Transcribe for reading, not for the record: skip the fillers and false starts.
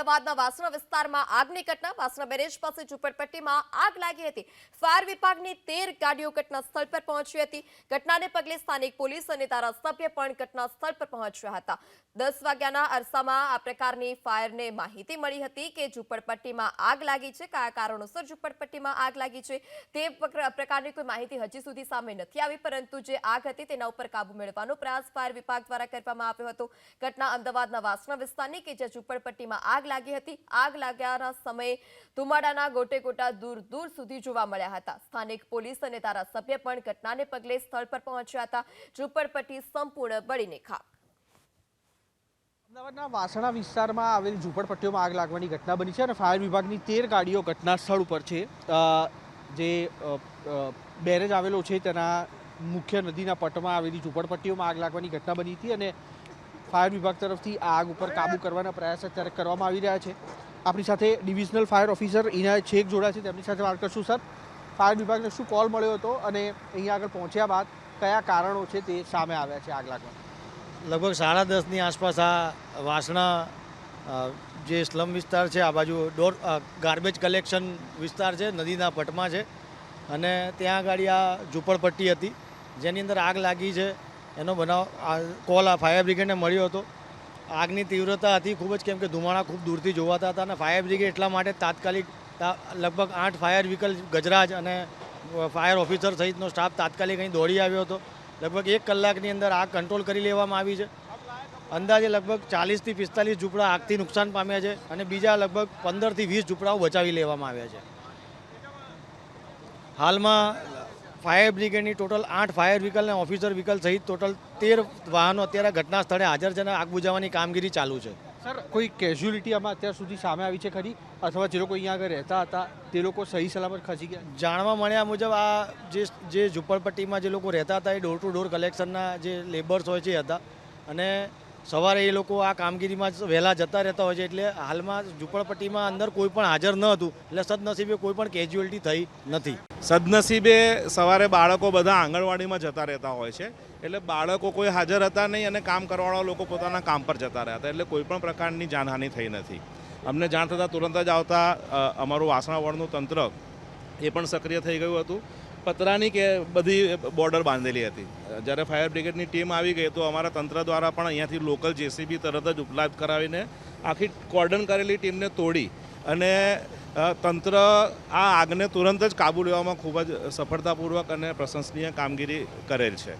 અમદાવાદના વાસણા વિસ્તારમાં આગની ઘટના. વાસણા બેરેજ પાસે ઝૂંપડપટ્ટીમાં આગ લાગી હતી. ફાયર વિભાગની 13 ગાડીઓ ઘટના સ્થળ પર પહોંચી હતી. ઘટનાને પગલે સ્થાનિક પોલીસ અને ધારાસભ્ય પણ ઘટના સ્થળ પર પહોંચ્યા હતા. 10 વાગ્યાના અરસામાં આ પ્રકારની ફાયરને માહિતી મળી હતી કે ઝૂંપડપટ્ટીમાં આગ લાગી છે. કયા કારણોસર ઝૂંપડપટ્ટીમાં આગ લાગી છે તે પ્રકારની કોઈ માહિતી હજી સુધી સામે નથી આવી, પરંતુ જે આગ હતી તેના ઉપર કાબુ મેળવવાનો પ્રયાસ ફાયર વિભાગ દ્વારા કરવામાં આવ્યો હતો. ઘટના અમદાવાદના વાસણા વિસ્તારની કે જ્યાં ઝૂંપડપટ્ટીમાં આગ લાગી હતી. આગ લાગ્યાના સમયે ધુમાડાના ગોટે ગોટા દૂર દૂર સુધી જોવા મળ્યા હતા. સ્થાનિક પોલીસ અને ધારાસભ્ય પણ ઘટનાને પગલે સ્થળ પર પહોંચ્યા હતા. ઝૂંપડપટ્ટી સંપૂર્ણ બળીને ખાક. અમદાવાદના વાસણા વિસ્તારમાં આવેલી ઝૂંપડપટ્ટીઓમાં આગ લાગવાની ઘટના બની છે અને ફાયર વિભાગની 13 ગાડીઓ ઘટના સ્થળ ઉપર છે. જે બેરેજ આવેલો છે તેના મુખ્ય નદીના પટમાં આવેલી ઝૂંપડપટ્ટીઓમાં આગ લાગવાની ઘટના બની હતી અને ફાયર વિભાગ તરફથી આગ ઉપર કાબૂ કરવાના પ્રયાસ અત્યારે કરવામાં આવી રહ્યા છે. આપણી સાથે divisional fire officer Inayat Shaikh જોડાયા છે, તેમની સાથે વાત કરશું. સર, ફાયર વિભાગને શું કોલ મળ્યો હતો અને અહીંયા આગળ પહોંચ્યા બાદ કયા કારણો છે તે સામે આવ્યા છે આગ લાગવાના? લગભગ 10:30ની આસપાસ આ વાસણા જે સ્લમ વિસ્તાર છે, આ બાજુ ગાર્બેજ કલેક્શન વિસ્તાર છે, નદીના પટમાં છે અને ત્યાં આગળ આ ઝૂંપડપટ્ટી હતી જેની અંદર આગ લાગી છે. એનો બનાવ કોલ આ ફાયર બ્રિગેડને મળ્યો હતો. આગની તીવ્રતા હતી ખૂબ જ, કેમ કે ધુમાડા ખૂબ દૂરથી જોવાતા હતા અને ફાયર બ્રિગેડ એટલા માટે તાત્કાલિક લગભગ 8 ફાયર વ્હીકલ ગજરાજ અને ફાયર ઓફિસર સહિતનો સ્ટાફ તાત્કાલિક અહીં દોડી આવ્યો હતો. લગભગ 1 કલાકની અંદર આગ કંટ્રોલ કરી લેવામાં આવી છે. અંદાજે લગભગ 40 થી 45 ઝૂંપડા આગથી નુકસાન પામ્યા છે અને બીજા લગભગ 15 થી 20 ઝૂંપડાઓ બચાવી લેવામાં આવ્યા છે. હાલમાં ફાયર બ્રિગેડની ટોટલ 8 ફાયર વ્હીકલ અને ઓફિસર વ્હીકલ સહિત ટોટલ 13 વાહનો અત્યારે ઘટના સ્થળે હાજર છે અને આગ બુઝાવવાની કામગીરી ચાલુ છે. સર, કોઈ કેઝ્યુઅલિટી આમાં અત્યાર સુધી સામે આવી છે ખરી, અથવા જે લોકો અહીંયા આગળ રહેતા હતા તે લોકો સહી સલામત ખસી ગયા? જાણવા મળ્યા મુજબ આ જે ઝૂંપડપટ્ટીમાં જે લોકો રહેતા હતા એ ડોર ટુ ડોર કલેક્શનના જે લેબર્સ હોય છે હતા અને સવારે એ લોકો આ કામગીરીમાં વહેલા જતા રહેતા હોય છે. એટલે હાલમાં ઝૂંપડપટ્ટીમાં અંદર કોઈ પણ હાજર ન હતું, એટલે સદનસીબે કોઈ પણ કેઝ્યુઅલિટી થઈ નથી. સદનસીબે સવારે બાળકો બધા આંગણવાડીમાં જતા રહેતા હોય છે, એટલે બાળકો કોઈ હાજર હતા નહીં અને કામ કરવાવાળા લોકો પોતાના કામ પર જતા રહ્યા હતા, એટલે કોઈ પણ પ્રકારની જાનહાનિ થઈ નથી. અમને જાણ થતાં તુરંત જ આવતા અમારું વાસણા વોર્ડનું તંત્ર એ પણ સક્રિય થઈ ગયું હતું. પતરાની કે બધી બોર્ડર બાંધેલી હતી. જ્યારે ફાયર બ્રિગેડની ટીમ આવી ગઈ તો અમારા તંત્ર દ્વારા પણ અહીંયાથી લોકલ જેસીબી તરત જ ઉપલબ્ધ કરાવીને આખી કોર્ડન કરેલી ટીમને તોડી અને તંત્ર આ આગને તુરંત જ કાબૂ લેવામાં ખૂબ જ સફળતાપૂર્વક અને પ્રશંસનીય કામગીરી કરેલ છે.